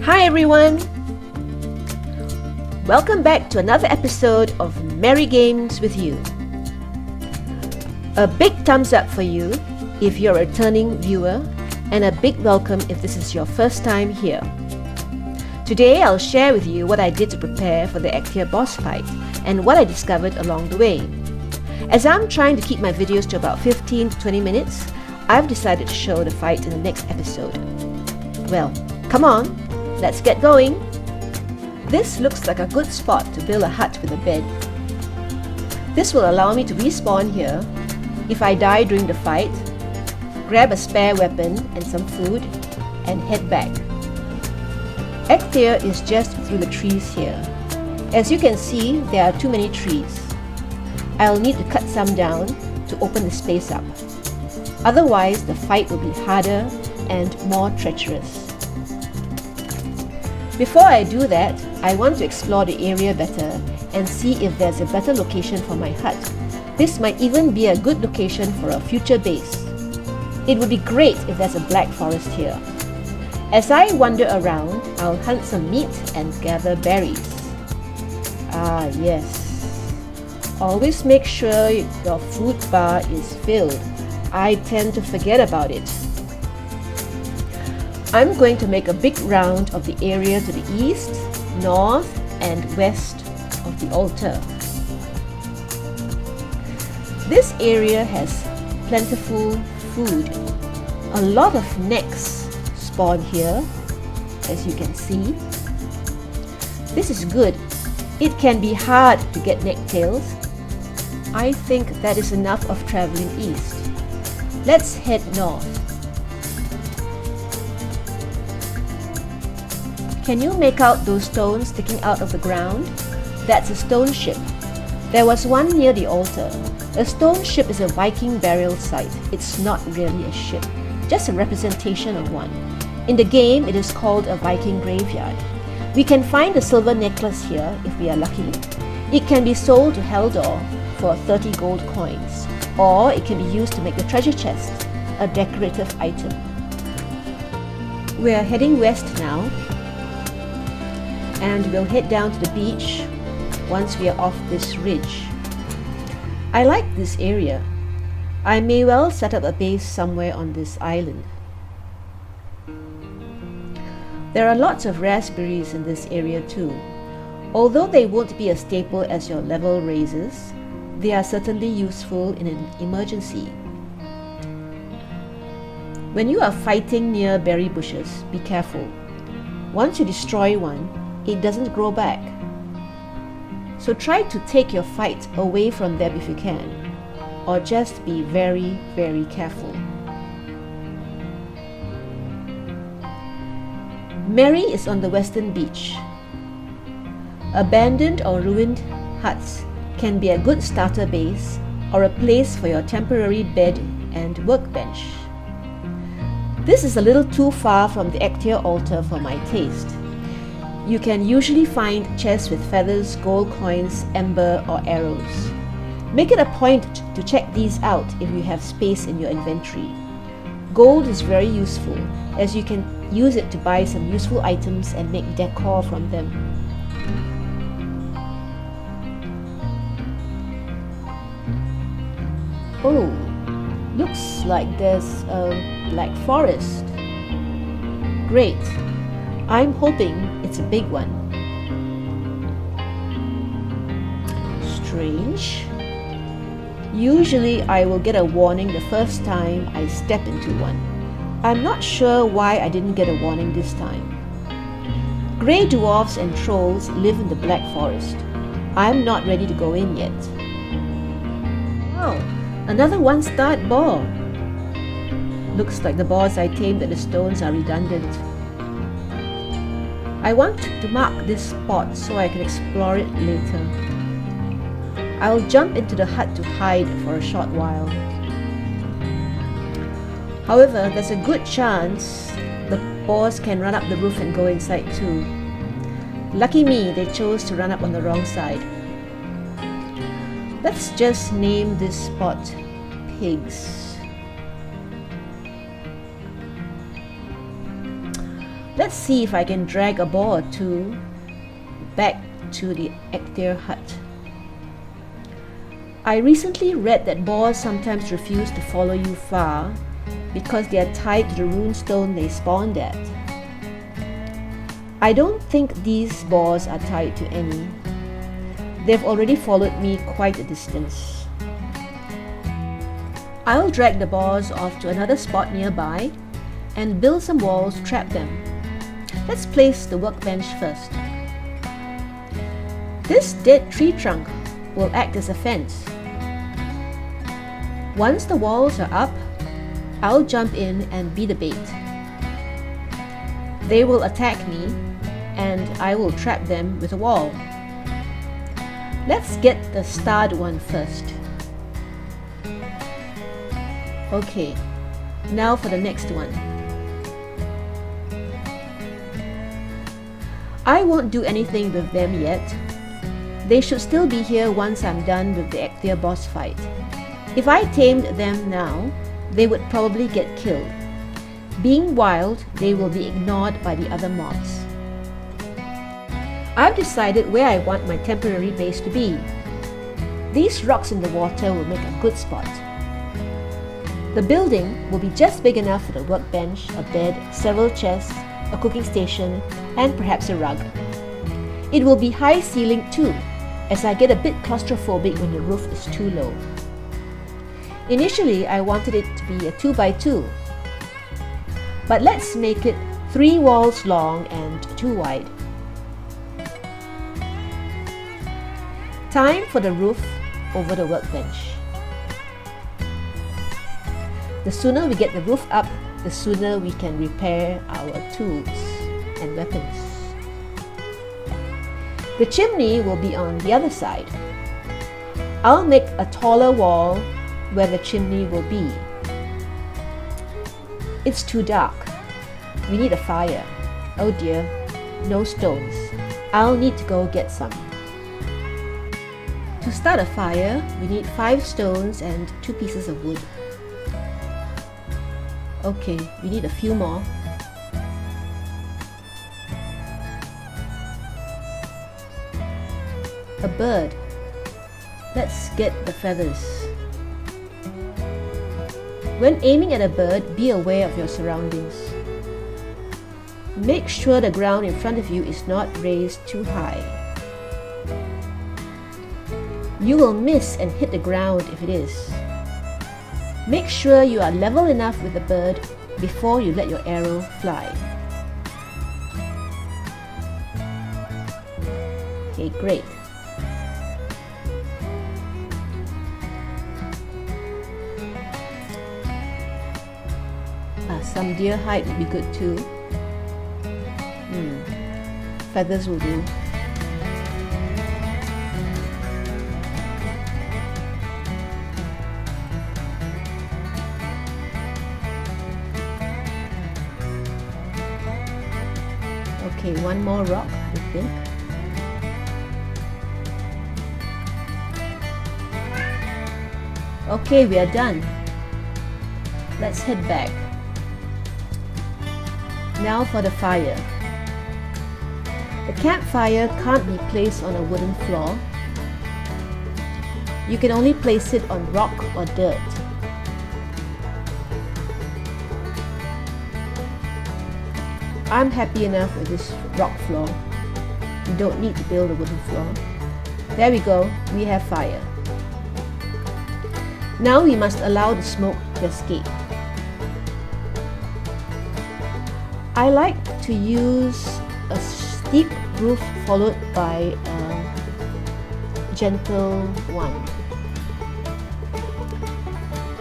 Hi everyone! Welcome back to another episode of Merry Games with You. A big thumbs up for you if you're a returning viewer, and a big welcome if this is your first time here. Today I'll share with you what I did to prepare for the Eikthyr Boss fight and what I discovered along the way. As I'm trying to keep my videos to about 15 to 20 minutes, I've decided to show the fight in the next episode. Well, come on, let's get going! This looks like a good spot to build a hut with a bed. This will allow me to respawn here if I die during the fight, grab a spare weapon and some food, and head back. Eikthyr is just through the trees here. As you can see, there are too many trees. I'll need to cut some down to open the space up. Otherwise, the fight will be harder and more treacherous. Before I do that, I want to explore the area better and see if there's a better location for my hut. This might even be a good location for a future base. It would be great if there's a black forest here. As I wander around, I'll hunt some meat and gather berries. Ah yes. Always make sure your food bar is filled. I tend to forget about it. I'm going to make a big round of the area to the east, north, and west of the altar. This area has plentiful food. A lot of necks spawn here, as you can see. This is good. It can be hard to get necktails. I think that is enough of traveling east. Let's head north. Can you make out those stones sticking out of the ground? That's a stone ship. There was one near the altar. A stone ship is a Viking burial site. It's not really a ship, just a representation of one. In the game, it is called a Viking graveyard. We can find a silver necklace here if we are lucky. It can be sold to Haldor for 30 gold coins, or it can be used to make the treasure chest, a decorative item. We are heading west now, and we'll head down to the beach once we are off this ridge. I like this area. I may well set up a base somewhere on this island. There are lots of raspberries in this area too. Although they won't be as staple as your level raises, they are certainly useful in an emergency. When you are fighting near berry bushes, be careful. Once you destroy one, it doesn't grow back. So try to take your fight away from them if you can, or just be very, very careful. Merry is on the western beach. Abandoned or ruined huts can be a good starter base or a place for your temporary bed and workbench. This is a little too far from the Eikthyr altar for my taste. You can usually find chests with feathers, gold coins, ember, or arrows. Make it a point to check these out if you have space in your inventory. Gold is very useful, as you can use it to buy some useful items and make decor from them. Oh, looks like there's a black forest. Great. I'm hoping it's a big one. Strange. Usually I will get a warning the first time I step into one. I'm not sure why I didn't get a warning this time. Grey dwarfs and trolls live in the black forest. I'm not ready to go in yet. Wow, another one-starred boar. Looks like the boars I tamed at the stones are redundant. I want to mark this spot so I can explore it later. I'll jump into the hut to hide for a short while. However, there's a good chance the boars can run up the roof and go inside too. Lucky me, they chose to run up on the wrong side. Let's just name this spot Pigs. Let's see if I can drag a boar or two back to the Eikthyr hut. I recently read that boars sometimes refuse to follow you far because they are tied to the runestone they spawned at. I don't think these boars are tied to any. They've already followed me quite a distance. I'll drag the boars off to another spot nearby and build some walls to trap them. Let's place the workbench first. This dead tree trunk will act as a fence. Once the walls are up, I'll jump in and be the bait. They will attack me and I will trap them with a wall. Let's get the starred one first. Okay, now for the next one. I won't do anything with them yet. They should still be here once I'm done with the Eikthyr Boss fight. If I tamed them now, they would probably get killed. Being wild, they will be ignored by the other mobs. I've decided where I want my temporary base to be. These rocks in the water will make a good spot. The building will be just big enough for the workbench, a bed, several chests, a cooking station, and perhaps a rug. It will be high ceilinged too, as I get a bit claustrophobic when the roof is too low. Initially, I wanted it to be a 2x2, but let's make it 3 walls long and 2 wide. Time for the roof over the workbench. The sooner we get the roof up, the sooner we can repair our tools and weapons. The chimney will be on the other side. I'll make a taller wall where the chimney will be. It's too dark. We need a fire. Oh dear, no stones. I'll need to go get some. To start a fire, we need 5 stones and 2 pieces of wood. Okay, we need a few more. A bird. Let's get the feathers. When aiming at a bird, be aware of your surroundings. Make sure the ground in front of you is not raised too high. You will miss and hit the ground if it is. Make sure you are level enough with the bird before you let your arrow fly. Okay, great. Some deer hide would be good too. Feathers will do. Okay, one more rock, I think. Okay, we are done. Let's head back. Now for the fire. The campfire can't be placed on a wooden floor. You can only place it on rock or dirt. I'm happy enough with this rock floor. You don't need to build a wooden floor. There we go, we have fire. Now we must allow the smoke to escape. I like to use a steep roof followed by a gentle one.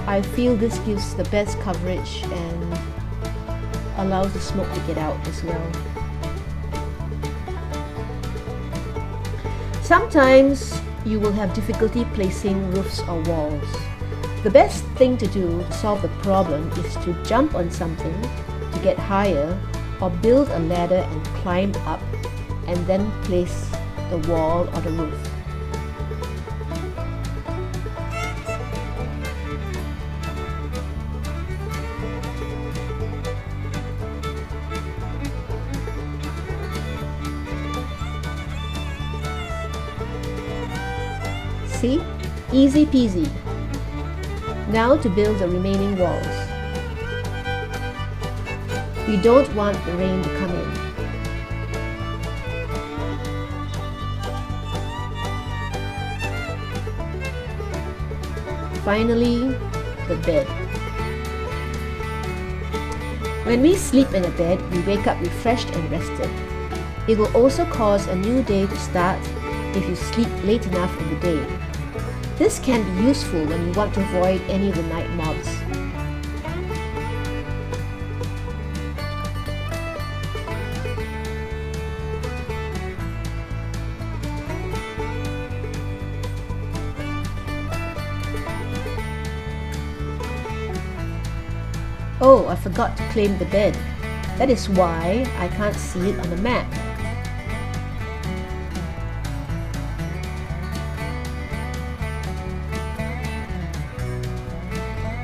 I feel this gives the best coverage and allows the smoke to get out as well. Sometimes you will have difficulty placing roofs or walls. The best thing to do to solve the problem is to jump on something to get higher, or build a ladder and climb up and then place the wall or the roof. See? Easy peasy. Now to build the remaining walls. We don't want the rain to come in. Finally, the bed. When we sleep in a bed, we wake up refreshed and rested. It will also cause a new day to start if you sleep late enough in the day. This can be useful when you want to avoid any of the night mobs. Oh, I forgot to claim the bed. That is why I can't see it on the map.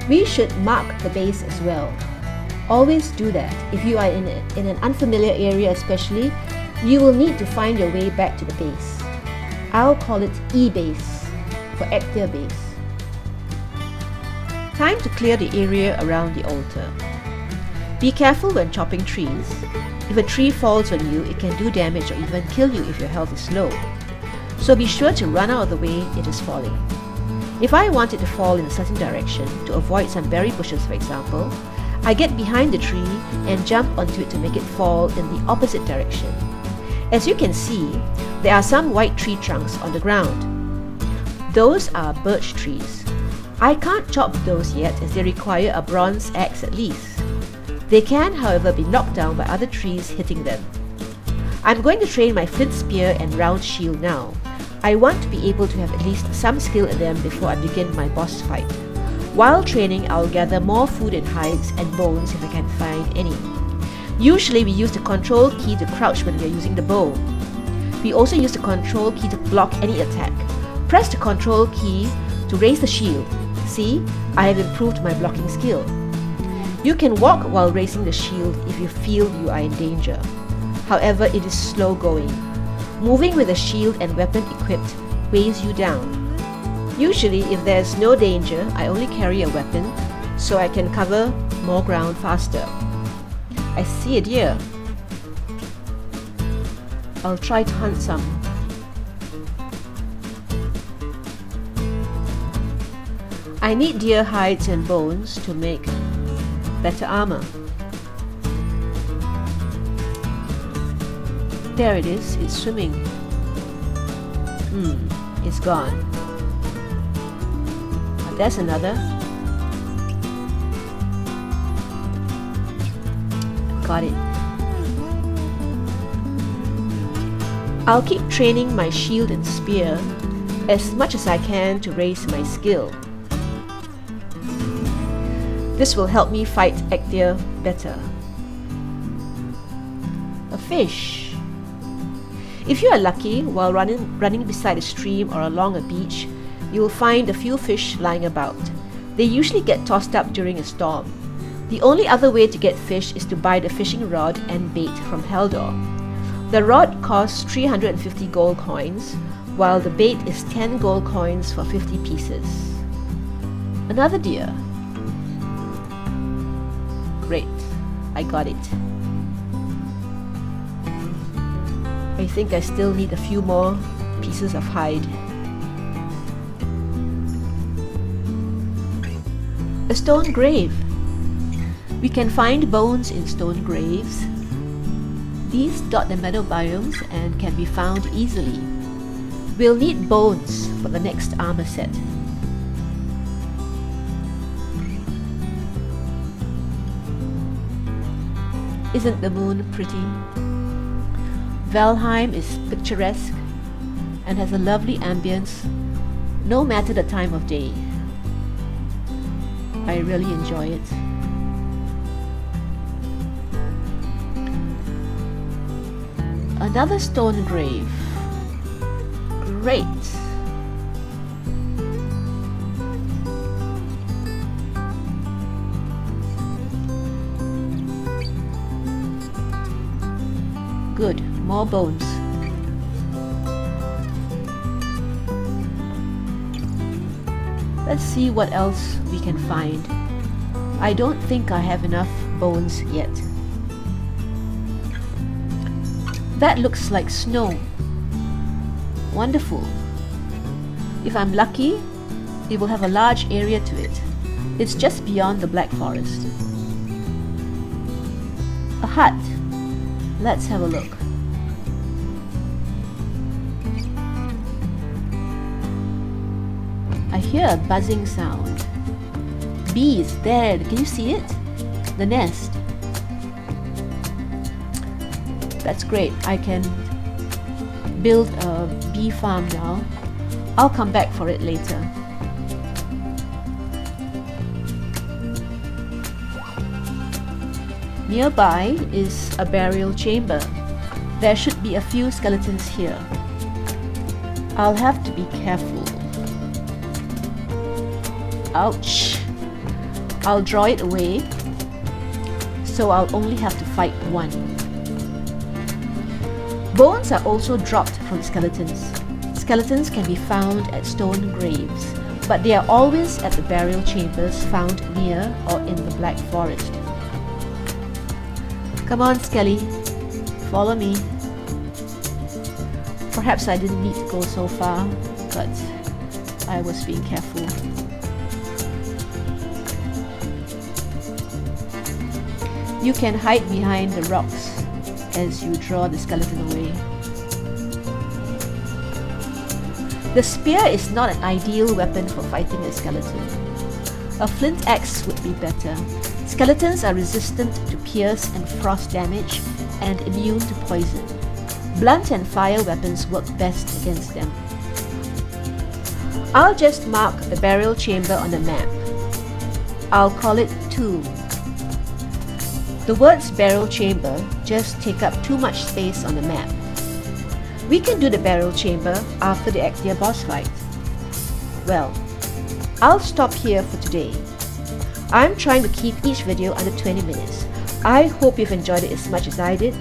We should mark the base as well. Always do that. If you are in an unfamiliar area especially, you will need to find your way back to the base. I'll call it E-base for Eikthyr base. Time to clear the area around the altar. Be careful when chopping trees. If a tree falls on you, it can do damage or even kill you if your health is low. So be sure to run out of the way it is falling. If I want it to fall in a certain direction, to avoid some berry bushes for example, I get behind the tree and jump onto it to make it fall in the opposite direction. As you can see, there are some white tree trunks on the ground. Those are birch trees. I can't chop those yet as they require a bronze axe at least. They can, however, be knocked down by other trees hitting them. I'm going to train my flint spear and round shield now. I want to be able to have at least some skill in them before I begin my boss fight. While training, I'll gather more food and hides and bones if I can find any. Usually we use the control key to crouch when we are using the bow. We also use the control key to block any attack. Press the control key to raise the shield. See, I have improved my blocking skill. You can walk while raising the shield if you feel you are in danger. However, it is slow going. Moving with a shield and weapon equipped weighs you down. Usually, if there is no danger, I only carry a weapon so I can cover more ground faster. I see a deer. I'll try to hunt some. I need deer hides and bones to make better armor. There it is, it's swimming. It's gone. There's another. Got it. I'll keep training my shield and spear as much as I can to raise my skill. This will help me fight Eikthyr better. A fish. If you are lucky, while running beside a stream or along a beach, you will find a few fish lying about. They usually get tossed up during a storm. The only other way to get fish is to buy the fishing rod and bait from Haldor. The rod costs 350 gold coins, while the bait is 10 gold coins for 50 pieces. Another deer. Great, I got it. I think I still need a few more pieces of hide. A stone grave. We can find bones in stone graves. These dot the meadow biomes and can be found easily. We'll need bones for the next armor set. Isn't the moon pretty? Valheim is picturesque and has a lovely ambience no matter the time of day. I really enjoy it. Another stone grave. Great! Good, more bones. Let's see what else we can find. I don't think I have enough bones yet. That looks like snow. Wonderful. If I'm lucky, it will have a large area to it. It's just beyond the Black Forest. A hut. Let's have a look. I hear a buzzing sound. Bees, there, can you see it? The nest. That's great. I can build a bee farm now. I'll come back for it later. Nearby is a burial chamber. There should be a few skeletons here. I'll have to be careful. Ouch! I'll draw it away, so I'll only have to fight one. Bones are also dropped from skeletons. Skeletons can be found at stone graves, but they are always at the burial chambers found near or in the Black Forest. Come on, Skelly, follow me. Perhaps I didn't need to go so far, but I was being careful. You can hide behind the rocks as you draw the skeleton away. The spear is not an ideal weapon for fighting a skeleton. A flint axe would be better. Skeletons are resistant to pierce and frost damage and immune to poison. Blunt and fire weapons work best against them. I'll just mark the burial chamber on the map. I'll call it Tomb. The words burial chamber just take up too much space on the map. We can do the burial chamber after the Eikthyr boss fight. Well, I'll stop here for today. I'm trying to keep each video under 20 minutes. I hope you've enjoyed it as much as I did.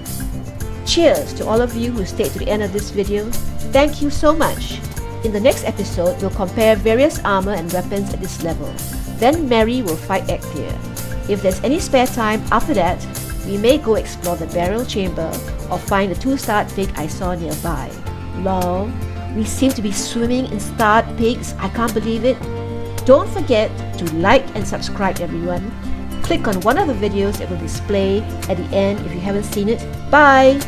Cheers to all of you who stayed to the end of this video. Thank you so much. In the next episode, we'll compare various armor and weapons at this level. Then Mary will fight Eikthyr. If there's any spare time after that, we may go explore the burial chamber or find the 2-starred pig I saw nearby. Lol, we seem to be swimming in starred pigs. I can't believe it. Don't forget to like and subscribe, everyone. Click on one of the videos that will display at the end if you haven't seen it. Bye!